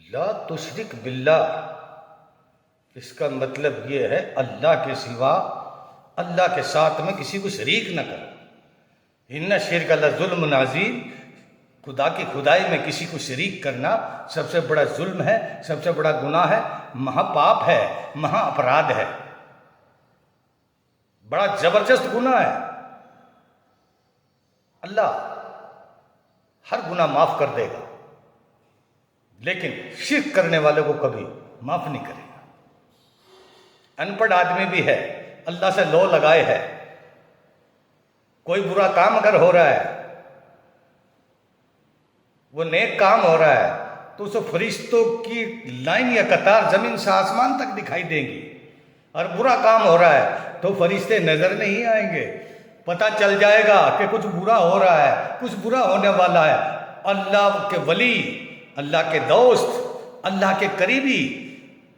لا تشرک باللہ، اس کا مطلب یہ ہے اللہ کے سوا، اللہ کے ساتھ میں کسی کو شریک نہ کرو۔ ان شرک لظلم عظیم، خدا کی خدائی میں کسی کو شریک کرنا سب سے بڑا ظلم ہے، سب سے بڑا گناہ ہے، مہا پاپ ہے، مہا اپرادھ ہے، بڑا زبردست گناہ ہے۔ اللہ ہر گناہ معاف کر دے گا، لیکن شرک کرنے والے کو کبھی معاف نہیں کرے گا۔ ان پڑھ آدمی بھی ہے، اللہ سے لو لگائے ہے، کوئی برا کام اگر ہو رہا ہے، وہ نیک کام ہو رہا ہے، تو اسے فرشتوں کی لائن یا قطار زمین سے آسمان تک دکھائی دیں گی، اور برا کام ہو رہا ہے تو فرشتے نظر نہیں آئیں گے، پتہ چل جائے گا کہ کچھ برا ہو رہا ہے، کچھ برا ہونے والا ہے۔ اللہ کے ولی، اللہ کے دوست، اللہ کے قریبی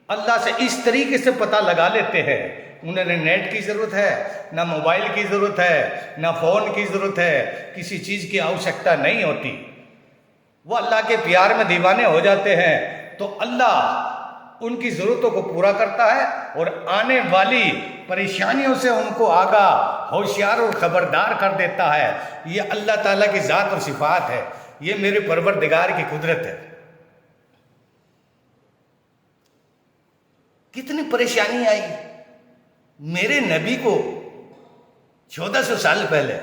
اللہ سے اس طریقے سے پتہ لگا لیتے ہیں۔ انہیں نہ نیٹ کی ضرورت ہے، نہ موبائل کی ضرورت ہے، نہ فون کی ضرورت ہے، کسی چیز کی آوشکتا نہیں ہوتی۔ وہ اللہ کے پیار میں دیوانے ہو جاتے ہیں تو اللہ ان کی ضرورتوں کو پورا کرتا ہے، اور آنے والی پریشانیوں سے ان کو آگاہ، ہوشیار اور خبردار کر دیتا ہے۔ یہ اللہ تعالیٰ کی ذات اور صفات ہے، یہ میرے پروردگار کی قدرت ہے۔ کتنی پریشانی آئی میرے نبی کو 1400 سال پہلے،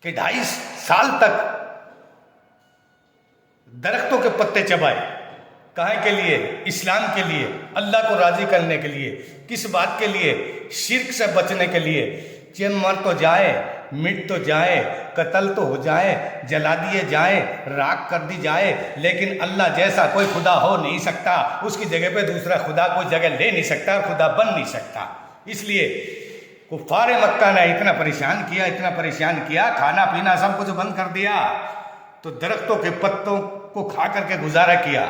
کہ 2.5 سال تک درختوں کے پتے چبائے، کہاں کے لیے؟ اسلام کے لیے، اللہ کو راضی کرنے کے لیے۔ کس بات کے لیے؟ شرک سے بچنے کے لیے۔ چہ مر تو جائے، مٹ تو جائے، قتل تو ہو جائے، جلا دیے جائیں، راکھ کر دی جائے، لیکن اللہ جیسا کوئی خدا ہو نہیں سکتا، اس کی جگہ پہ دوسرا خدا کوئی جگہ لے نہیں سکتا، اور خدا بن نہیں سکتا۔ اس لیے کفار مکہ نے اتنا پریشان کیا، اتنا پریشان کیا، کھانا پینا سب کچھ بند کر دیا، تو درختوں کے پتوں کو کھا کر کے گزارا کیا۔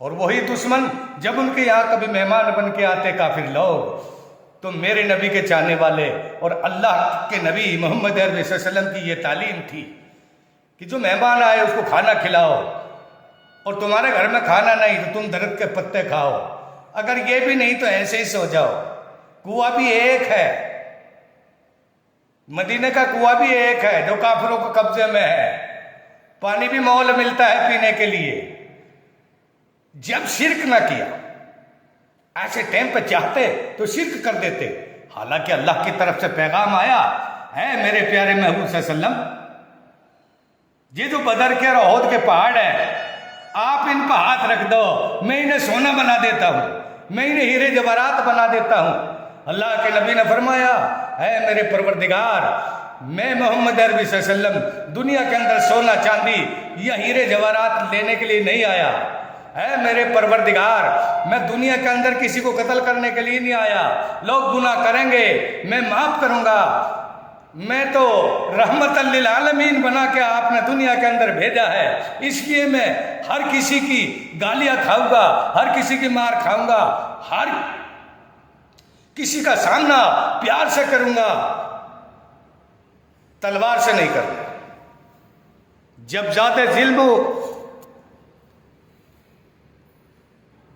اور وہی دشمن جب ان کے یہاں کبھی مہمان بن کے آتے کافر لوگ، تو میرے نبی کے چاہنے والے اور اللہ کے نبی محمد عربی صلی اللہ علیہ وسلم کی یہ تعلیم تھی کہ جو مہمان آئے اس کو کھانا کھلاؤ، اور تمہارے گھر میں کھانا نہیں تو تم درخت کے پتے کھاؤ، اگر یہ بھی نہیں تو ایسے ہی سو جاؤ۔ کنواں بھی ایک ہے، مدینہ کا کنواں بھی ایک ہے جو کافروں کو قبضے میں ہے، پانی بھی مول ملتا ہے پینے کے لیے۔ جب شرک نہ کیا، ایسے ٹائم پہ چاہتے تو شرک کر دیتے، حالانکہ اللہ کی طرف سے پیغام آیا ہے میرے پیارے محبوب صلی اللہ علیہ وسلم، یہ جو بدر کے اور احد کے پہاڑ ہیں، آپ ان پہ ہاتھ رکھ دو، میں انہیں سونا بنا دیتا ہوں، میں انہیں ہیرے جواہرات بنا دیتا ہوں۔ اللہ کے نبی نے فرمایا، اے میرے پروردگار، میں محمد عربی صلی اللہ علیہ وسلم دنیا کے اندر سونا چاندی یا ہیرے جواہرات لینے کے لیے نہیں آیا، اے میرے پروردگار، میں دنیا کے اندر کسی کو قتل کرنے کے لیے نہیں آیا، لوگ گناہ کریں گے میں معاف کروں گا، میں تو رحمت للعالمین بنا کے آپ نے دنیا کے اندر بھیجا ہے، اس لیے میں ہر کسی کی گالیاں کھاؤں گا، ہر کسی کی مار کھاؤں گا، ہر کسی کا سامنا پیار سے کروں گا، تلوار سے نہیں کروں گا۔ جب زیادہ ظلم ہو،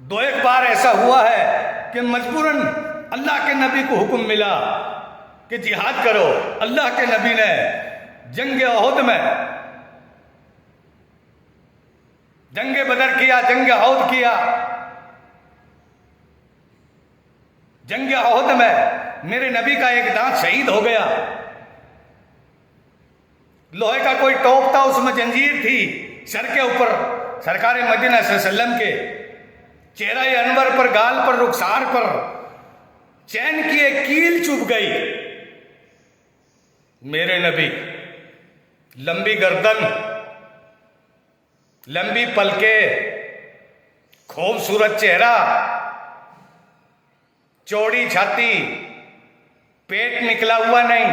دو ایک بار ایسا ہوا ہے کہ مجبوراً اللہ کے نبی کو حکم ملا کہ جہاد کرو۔ اللہ کے نبی نے جنگ احد میں جنگ بدر کیا، جنگ احد کیا۔ جنگ احد میں میرے نبی کا ایک دانت شہید ہو گیا، لوہے کا کوئی ٹوپ تھا، اس میں جنجیر تھی، سر کے اوپر سرکار مدینہ صلی اللہ علیہ وسلم کے چہرہ انور پر، گال پر، رخسار پر چین کی ایک کیل چبھ گئی۔ میرے نبی، لمبی گردن، لمبی پلکیں، خوبصورت چہرہ، چوڑی چھاتی، پیٹ نکلا ہوا نہیں،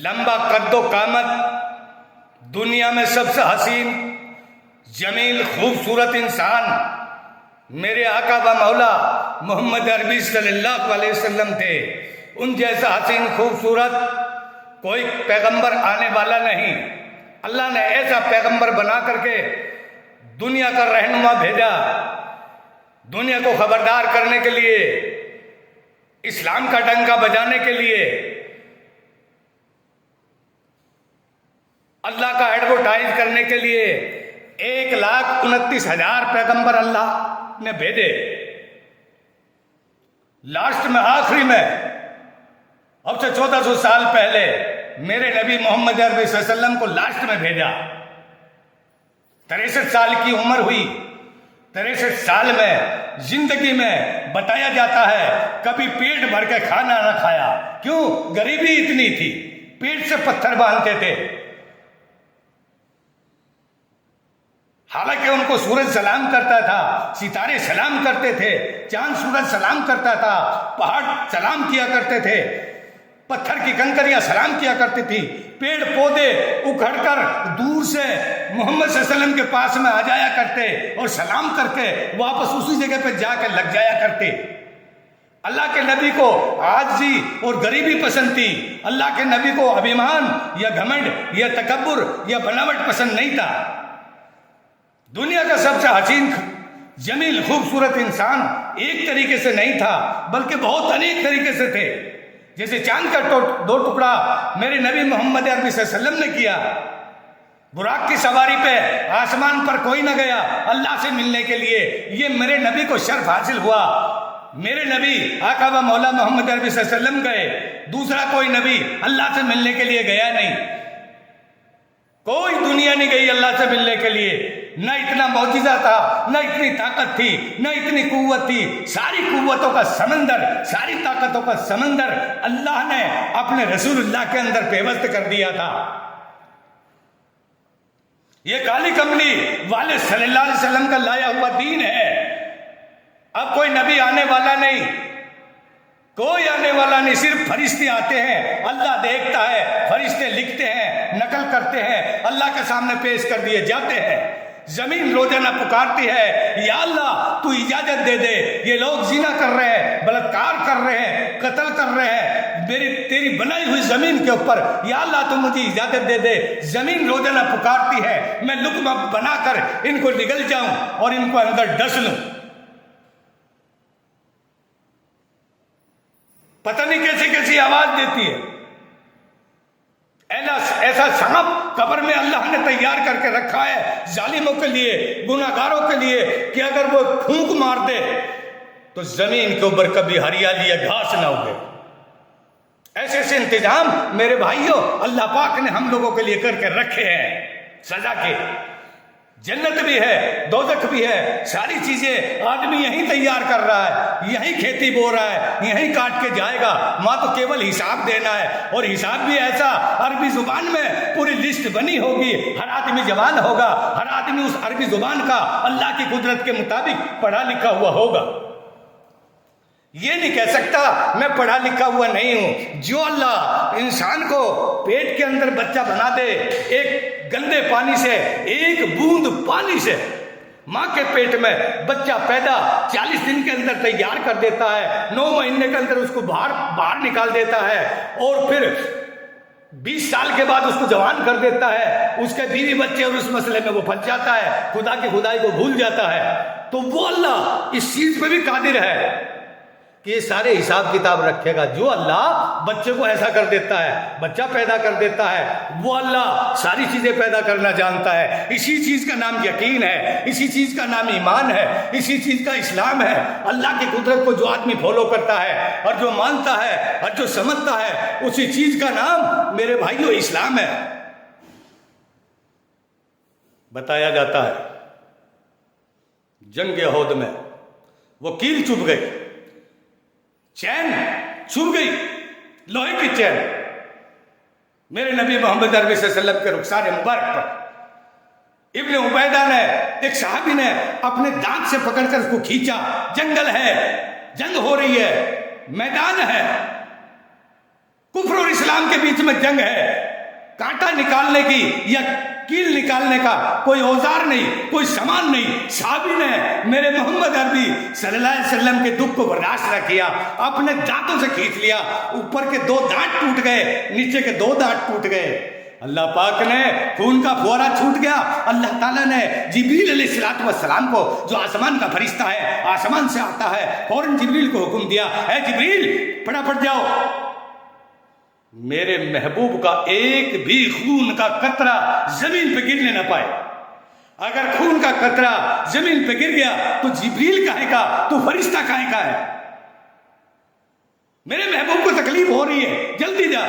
لمبا قد و قامت، دنیا میں سب سے حسین، جمیل، خوبصورت انسان میرے آقا و مولا محمد عربی صلی اللہ علیہ وسلم تھے۔ ان جیسا حسین خوبصورت کوئی پیغمبر آنے والا نہیں۔ اللہ نے ایسا پیغمبر بنا کر کے دنیا کا رہنما بھیجا دنیا کو خبردار کرنے کے لیے، اسلام کا ڈنکا بجانے کے لیے، اللہ کا ایڈورٹائز کرنے کے لیے 1,29,000 پیغمبر اللہ نے بھیجے۔ لاسٹ میں، آخری میں، اب سے 1400 سال پہلے میرے نبی محمد عربی صلی اللہ علیہ وسلم کو لاسٹ میں بھیجا۔ 63 سال کی عمر ہوئی، 63 سال میں زندگی میں بتایا جاتا ہے کبھی پیٹ بھر کے کھانا نہ کھایا۔ کیوں؟ غریبی اتنی تھی، پیٹ سے پتھر باندھتے تھے۔ حالانکہ ان کو سورج سلام کرتا تھا، ستارے سلام کرتے تھے، چاند سورج سلام کرتا تھا، پہاڑ سلام کیا کرتے تھے، پتھر کی کنکریاں سلام کیا کرتی تھی، پیڑ پودے اکھڑ کر دور سے محمد صلی اللہ علیہ وسلم کے پاس میں آ جایا کرتے اور سلام کر کے واپس اسی جگہ پہ جا کے لگ جایا کرتے۔ اللہ کے نبی کو عاجزی اور غریبی پسند تھی۔ اللہ کے نبی کو ابھیمان یا گھمنڈ یا تکبر یا بناوٹ پسند نہیں تھا۔ دنیا کا سب سے حسین، جمیل، خوبصورت انسان ایک طریقے سے نہیں تھا بلکہ بہت انیک طریقے سے تھے۔ جیسے چاند کا 2 ٹکڑا میرے نبی محمد عربی صلی اللہ علیہ وسلم نے کیا۔ براق کی سواری پہ آسمان پر کوئی نہ گیا اللہ سے ملنے کے لیے، یہ میرے نبی کو شرف حاصل ہوا۔ میرے نبی آقا و مولا محمد عربی صلی اللہ علیہ وسلم گئے، دوسرا کوئی نبی اللہ سے ملنے کے لیے گیا نہیں۔ کوئی دنیا نہیں گئی اللہ سے ملنے کے لیے۔ نہ اتنا معجزہ تھا، نہ اتنی طاقت تھی، نہ اتنی قوت تھی۔ ساری قوتوں کا سمندر، ساری طاقتوں کا سمندر اللہ نے اپنے رسول اللہ کے اندر پیوست کر دیا تھا۔ یہ کالی کملی والے صلی اللہ علیہ وسلم کا لایا ہوا دین ہے۔ اب کوئی نبی آنے والا نہیں، کوئی آنے والا نہیں، صرف فرشتے آتے ہیں، اللہ دیکھتا ہے، فرشتے لکھتے ہیں، نقل کرتے ہیں، اللہ کے سامنے پیش کر دیے جاتے ہیں۔ زمین روزانہ پکارتی ہے، یا اللہ تو اجازت دے دے، یہ لوگ زنا کر رہے ہیں، بلاತ್ಕಾರ کر رہے ہیں، قتل کر رہے ہیں تیری بنائی ہوئی زمین کے اوپر، یا اللہ تو مجھے اجازت دے دے۔ زمین روزانہ پکارتی ہے، میں لقمہ بنا کر ان کو نگل جاؤں اور ان کو اندر ڈس لوں۔ پتہ نہیں کیسی کیسی آواز دیتی ہے۔ ایسا سانپ قبر میں اللہ نے تیار کر کے رکھا ہے ظالموں کے لیے، گناہگاروں کے لیے، کہ اگر وہ پھونک مار دے تو زمین کے اوپر کبھی ہریالی یا گھاس نہ اگے۔ ایسے ایسے انتظام میرے بھائیوں اللہ پاک نے ہم لوگوں کے لیے کر کے رکھے ہیں سزا کے۔ جنت بھی ہے، دوزخ بھی ہے، ساری چیزیں آدمی یہیں تیار کر رہا ہے، یہیں کھیتی بو رہا ہے، یہیں کاٹ کے جائے گا۔ ماں تو کیول حساب دینا ہے، اور حساب بھی ایسا عربی زبان میں پوری لسٹ بنی ہوگی، ہر آدمی جوان ہوگا، ہر آدمی اس عربی زبان کا اللہ کی قدرت کے مطابق پڑھا لکھا ہوا ہوگا۔ یہ نہیں کہہ سکتا میں پڑھا لکھا ہوا نہیں ہوں۔ جو اللہ انسان کو پیٹ کے اندر بچہ بنا دے، ایک گندے پانی سے، ایک بوند پانی سے ماں کے پیٹ میں بچہ پیدا 40 دن کے اندر تیار کر دیتا ہے، 9 مہینے کے اندر اس کو باہر نکال دیتا ہے، اور پھر 20 سال کے بعد اس کو جوان کر دیتا ہے، اس کے بیوی بچے اور اس مسئلے میں وہ پھنس جاتا ہے، خدا کی خدائی کو بھول جاتا ہے، تو وہ اللہ اس چیز پہ بھی قادر ہے کہ یہ سارے حساب کتاب رکھے گا۔ جو اللہ بچے کو ایسا کر دیتا ہے، بچہ پیدا کر دیتا ہے، وہ اللہ ساری چیزیں پیدا کرنا جانتا ہے۔ اسی چیز کا نام یقین ہے، اسی چیز کا نام ایمان ہے، اسی چیز کا اسلام ہے۔ اللہ کی قدرت کو جو آدمی فالو کرتا ہے اور جو مانتا ہے اور جو سمجھتا ہے، اسی چیز کا نام میرے بھائیوں اسلام ہے۔ بتایا جاتا ہے جنگ احد میں وہ کیل چبھ گئی، چین چھپ گئی، لوہے کی چین میرے نبی محمد عربی صلی اللہ علیہ وسلم کے رخسار مبارک پر۔ ابن عبیدہ نے، ایک صحابی نے اپنے دانت سے پکڑ کر اس کو کھینچا۔ جنگل ہے، جنگ ہو رہی ہے، میدان ہے، کفر اور اسلام کے بیچ میں جنگ ہے، کانٹا نکالنے کی یا کیل نکالنے کا کوئی اوزار نہیں، کوئی سامان نہیں۔ صحابی نے میرے محمد عربی صلی اللہ علیہ وسلم کے دکھ کو برداشت نہ کیا، اپنے دانتوں سے کھینچ لیا، اوپر کے 2 دانت ٹوٹ گئے، نیچے کے 2 دانت ٹوٹ گئے۔ اللہ پاک نے خون کا فوارہ چھوٹ گیا. اللہ تعالیٰ نے جبریل علیہ السلام کو جو آسمان کا فرشتہ ہے, آسمان سے آتا ہے, فوراً جبریل کو حکم دیا, اے جبریل پھٹافٹ جاؤ, میرے محبوب کا ایک بھی خون کا قطرہ زمین پہ گرنے نہ پائے. اگر خون کا قطرہ زمین پہ گر گیا تو جبریل کہے گا, تو فرشتہ کہے گا ہے, میرے محبوب کو تکلیف ہو رہی ہے, جلدی جا.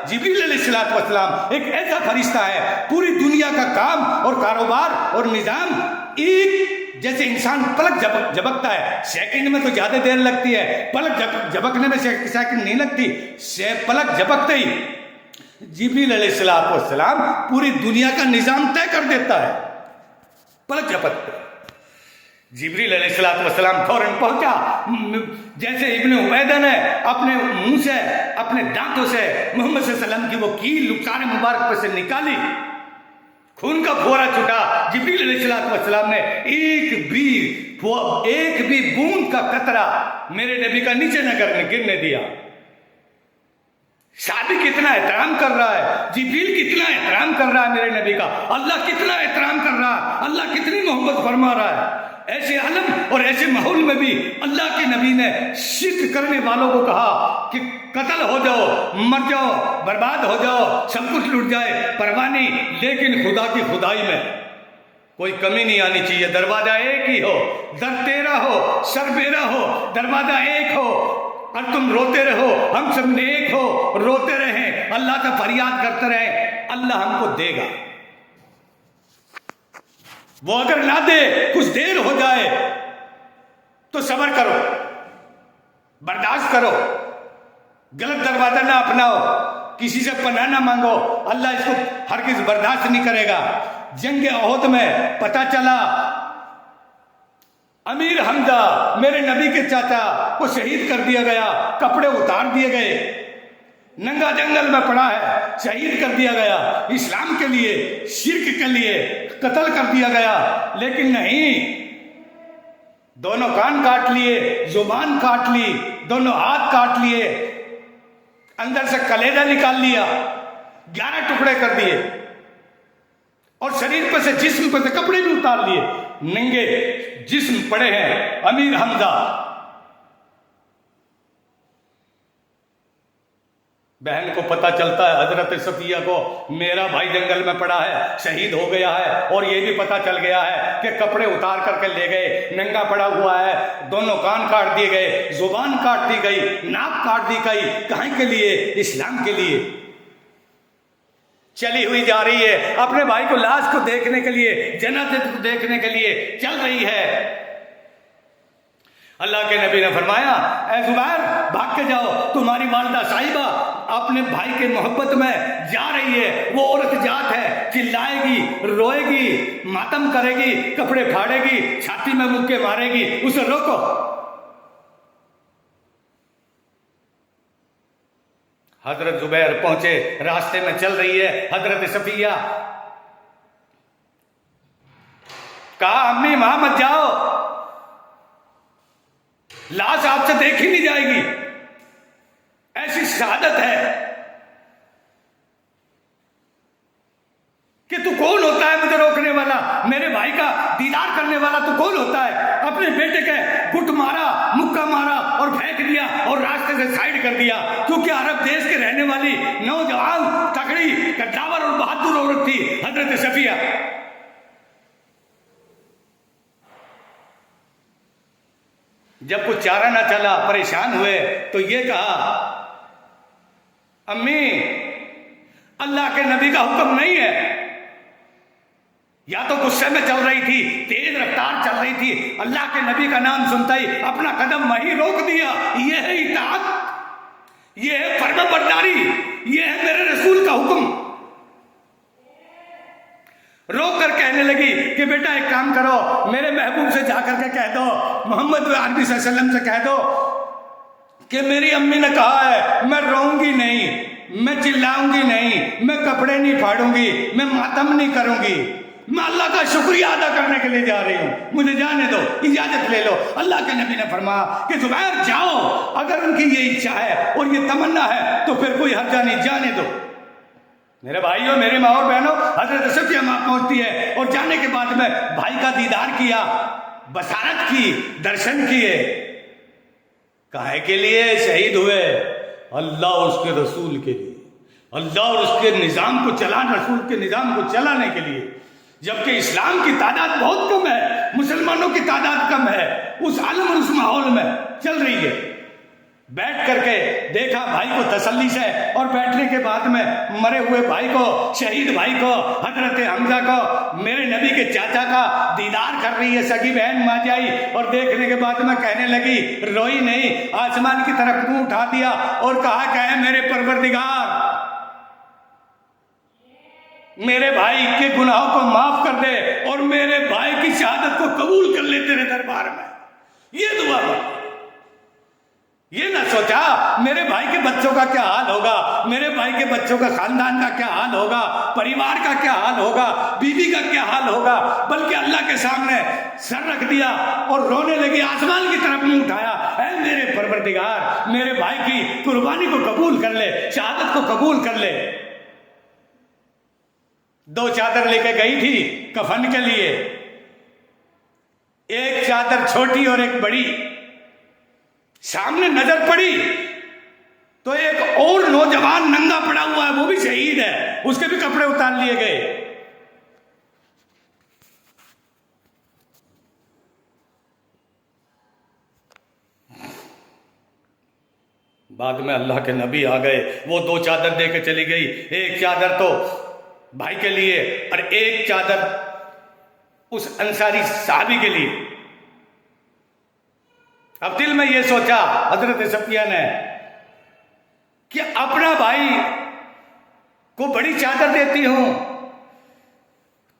جبریل علیہ السلام ایک ایسا فرشتہ ہے, پوری دنیا کا کام اور کاروبار اور نظام ایک جیسے انسان پلک جھپکتا ہے, سیکنڈ میں تو زیادہ دیر لگتی ہے, پلک جھپکنے میں سیکنڈ نہیں لگتی, پلک جھپکتے ہی جبریل علیہ السلام پوری دنیا کا نظام طے کر دیتا ہے, پلک جھپکتے. جبریل علیہ السلام فوراً پہنچا, جیسے ابن عبیدہ نے اپنے منہ سے, اپنے دانتوں سے محمد صلی اللہ علیہ وسلم کی وہ کیل رخسار مبارک پہ سے نکالی, خون کا فوارہ چھوٹا. جبریل علیہ السلام نے ایک بھی بوند کا قطرہ میرے نبی کا نیچے نہ گرنے دیا. صحابی کتنا احترام کر رہا ہے, جبریل کتنا احترام کر رہا ہے میرے نبی کا, اللہ کتنا احترام کر رہا ہے, اللہ کتنی محبت فرما رہا ہے. ایسے عالم اور ایسے ماحول میں بھی اللہ کے نبی نے شرک کرنے والوں کو کہا کہ قتل ہو جاؤ, مر جاؤ, برباد ہو جاؤ, سب کچھ لٹ جائے, پرواہ نہیں, لیکن خدا کی خدائی میں کوئی کمی نہیں آنی چاہیے. دروازہ ایک ہی ہو, در تیرا ہو, سر میرا ہو, دروازہ ایک ہو, اور تم روتے رہو, ہم سب نیک ہو, روتے رہیں, اللہ کا فریاد کرتے رہیں, اللہ ہم کو دے گا. وہ اگر نہ دے, کچھ دیر ہو جائے تو صبر کرو, برداشت کرو, غلط دروازہ نہ اپناؤ, کسی سے پناہ نہ مانگو, اللہ اس کو ہرگز برداشت نہیں کرے گا. جنگ احد میں پتہ چلا امیر حمزہ میرے نبی کے چاچا کو شہید کر دیا گیا, کپڑے اتار دیے گئے, ننگا جنگل میں پڑا ہے, شہید کر دیا گیا, اسلام کے لیے, شرک کے لیے قتل کر دیا گیا. لیکن نہیں, دونوں کان کاٹ لیے, زبان کاٹ لی, دونوں ہاتھ کاٹ لیے, اندر سے کلیجہ نکال لیا, 11 ٹکڑے کر دیے, اور شریر پہ سے, جسم پہ سے کپڑے بھی اتار لیے, ننگے جسم پڑے ہیں امیر حمزہ. بہن کو پتا چلتا ہے حضرت صفیہ کو, میرا بھائی جنگل میں پڑا ہے, شہید ہو گیا ہے, اور یہ بھی پتا چل گیا ہے کہ کپڑے اتار کر کے لے گئے, ننگا پڑا ہوا ہے, دونوں کان کاٹ دیے گئے, زبان کاٹ دی گئی, ناک کاٹ دی گئی, کہیں کے لیے, اسلام کے لیے. چلی ہوئی جا رہی ہے, اپنے بھائی کو, لاش کو دیکھنے کے لیے, جنازے کو دیکھنے کے لیے چل رہی ہے. اللہ کے نبی نے فرمایا, اے زبیر بھاگ کے جاؤ, تمہاری والدہ صاحبہ اپنے بھائی کے محبت میں جا رہی ہے, وہ عورت جات ہے, چلائے گی, روئے گی, ماتم کرے گی, کپڑے پھاڑے گی, چھاتی میں مکے مارے گی, اسے روکو. حضرت زبیر پہنچے, راستے میں چل رہی ہے حضرت صفیہ, کہا امی وہاں مت جاؤ, لاش آپ سے دیکھی نہیں جائے گی, ایسی شہادت ہے. کہ تو کون ہوتا ہے مجھے روکنے والا, میرے بھائی کا دیدار کرنے والا تو کون ہوتا ہے؟ اپنے بیٹے کے گٹ مارا, مکہ مارا اور پھینک دیا اور راستے سے سائڈ کر دیا, کیونکہ عرب دیش کے رہنے والی نوجوان تکڑی کٹاور اور بہادر عورت تھی حضرت صفیہ. جب کچھ چارہ نہ چلا, پریشان ہوئے, تو یہ کہا, امی اللہ کے نبی کا حکم نہیں ہے, یا تو غصے میں چل رہی تھی, تیز رفتار چل رہی تھی, اللہ کے نبی کا نام سنتا ہی اپنا قدم وہیں روک دیا. یہ ہے اطاعت, یہ ہے فرما برداری, یہ ہے میرے رسول کا حکم. رو کر کہنے لگی کہ بیٹا ایک کام کرو, میرے محبوب سے جا کر کے کہہ دو, محمد عربی صلی اللہ علیہ وسلم سے کہہ دو کہ میری امی نے کہا ہے میں روؤں گی نہیں, میں چلاؤں گی نہیں, میں کپڑے نہیں پھاڑوں گی, میں ماتم نہیں کروں گی, میں اللہ کا شکریہ ادا کرنے کے لیے جا رہی ہوں, مجھے جانے دو, اجازت لے لو. اللہ کے نبی نے فرمایا کہ زبیر جاؤ, اگر ان کی یہ اچھا ہے اور یہ تمنا ہے تو پھر کوئی حرج نہیں, جانے دو. میرے بھائیوں، میری ماں اور بہنوں، حضرت صفیہ ماں پہنچتی ہے اور جانے کے بعد میں بھائی کا دیدار کیا، بشارت کی، درشن کیے. کاہے کے لیے شہید ہوئے؟ اللہ اور اس کے رسول کے لیے، اللہ اور اس کے نظام کو چلانے، رسول کے نظام کو چلانے کے لیے. جبکہ اسلام کی تعداد بہت کم ہے، مسلمانوں کی تعداد کم ہے، اس عالم اور اس ماحول میں چل رہی ہے. بیٹھ کر کے دیکھا بھائی کو تسلی سے، اور بیٹھنے کے بعد میں مرے ہوئے بھائی کو، شہید بھائی کو، حضرت حمزہ کو، میرے نبی کے چاچا کا دیدار کر رہی ہے سگی بہن ماں جائی. اور دیکھنے کے بعد میں کہنے لگی، روئی نہیں، آسمان کی طرف منہ اٹھا دیا اور کہا کہ اے میرے پروردگار، میرے بھائی کے گناہوں کو معاف کر دے اور میرے بھائی کی شہادت کو قبول کر لے تیرے دربار میں. یہ دعا ہے. یہ نہ سوچا میرے بھائی کے بچوں کا کیا حال ہوگا، میرے بھائی کے بچوں کا خاندان کا کیا حال ہوگا، پریوار کا کیا حال ہوگا، بیوی کا کیا حال ہوگا، بلکہ اللہ کے سامنے سر رکھ دیا اور رونے لگی، آسمان کی طرف منہ اٹھایا، اے میرے پروردگار، میرے بھائی کی قربانی کو قبول کر لے، شہادت کو قبول کر لے. 2 چادر لے کے گئی تھی کفن کے لیے، ایک چادر چھوٹی اور ایک بڑی. سامنے نظر پڑی تو ایک اور نوجوان ننگا پڑا ہوا ہے، وہ بھی شہید ہے، اس کے بھی کپڑے اتار لیے گئے. بعد میں اللہ کے نبی آ گئے، وہ 2 چادر دے کے چلی گئی، ایک چادر تو بھائی کے لیے اور ایک چادر اس انصاری صحابی کے لیے. اب دل میں یہ سوچا حضرت صفیہ نے کہ اپنا بھائی کو بڑی چادر دیتی ہوں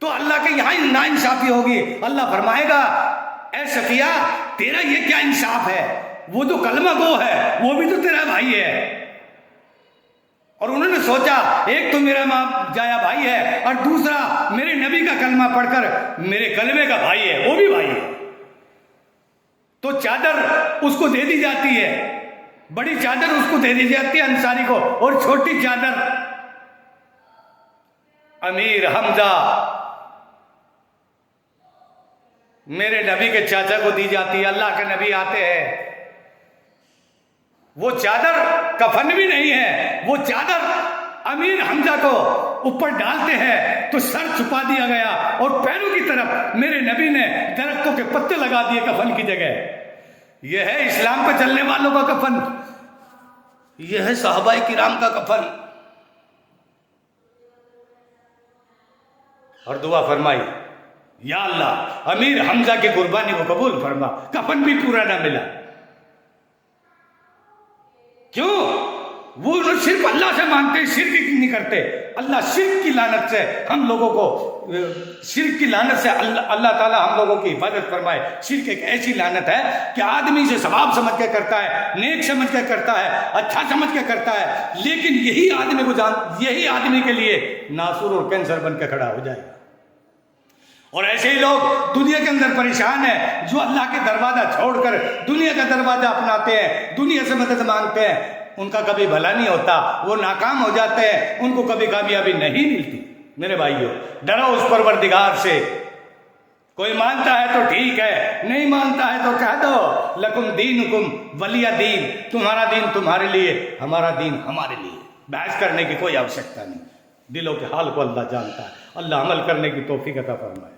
تو اللہ کے یہاں ناانصافی ہوگی. اللہ فرمائے گا، اے صفیہ، تیرا یہ کیا انصاف ہے؟ وہ جو کلمہ گو ہے وہ بھی تو تیرا بھائی ہے. اور انہوں نے سوچا، ایک تو میرا ماں جایا بھائی ہے اور دوسرا میرے نبی کا کلمہ پڑھ کر میرے کلمے کا بھائی ہے، وہ بھی بھائی ہے. تو چادر اس کو دے دی جاتی ہے، بڑی چادر اس کو دے دی جاتی ہے انصاری کو، اور چھوٹی چادر امیر حمزہ میرے نبی کے چاچا کو دی جاتی ہے. اللہ کے نبی آتے ہیں، وہ چادر کفن بھی نہیں ہے، وہ چادر امیر حمزہ کو اوپر ڈالتے ہیں تو سر چھپا دیا گیا اور پیروں کی طرف میرے نبی نے درختوں کے پتے لگا دیے کفن کی جگہ. یہ ہے اسلام پہ چلنے والوں کا کفن، یہ ہے صحابہ کرام کا کفن. اور دعا فرمائی، یا اللہ امیر حمزہ کی قربانی کو قبول فرما. کفن بھی پورا نہ ملا. کیوں؟ وہ صرف اللہ سے مانگتے، شرک نہیں کرتے. اللہ شرک کی لعنت سے ہم لوگوں کو، شرک کی لعنت سے اللہ تعالیٰ ہم لوگوں کی حفاظت فرمائے. شرک ایک ایسی لعنت ہے کہ آدمی سے ثواب سمجھ کے کرتا ہے، نیک سمجھ کے کرتا ہے، اچھا سمجھ کے کرتا ہے، لیکن یہی آدمی کے لیے ناسور اور کینسر بن کے کھڑا ہو جائے گا. اور ایسے ہی لوگ دنیا کے اندر پریشان ہیں جو اللہ کے دروازہ چھوڑ کر دنیا کا دروازہ اپناتے ہیں، دنیا سے مدد مانگتے ہیں. ان کا کبھی بھلا نہیں ہوتا، وہ ناکام ہو جاتے ہیں، ان کو کبھی کامیابی نہیں ملتی. میرے بھائیوں، ڈرو اس پروردگار سے. کوئی مانتا ہے تو ٹھیک ہے، نہیں مانتا ہے تو کہہ دو لکم دینکم ولی دین، تمہارا دین تمہارے لیے، ہمارا دین ہمارے لیے. بحث کرنے کی کوئی آوشکتا نہیں. دلوں کے حال کو اللہ جانتا ہے. اللہ عمل کرنے کی توفیق عطا فرمائے.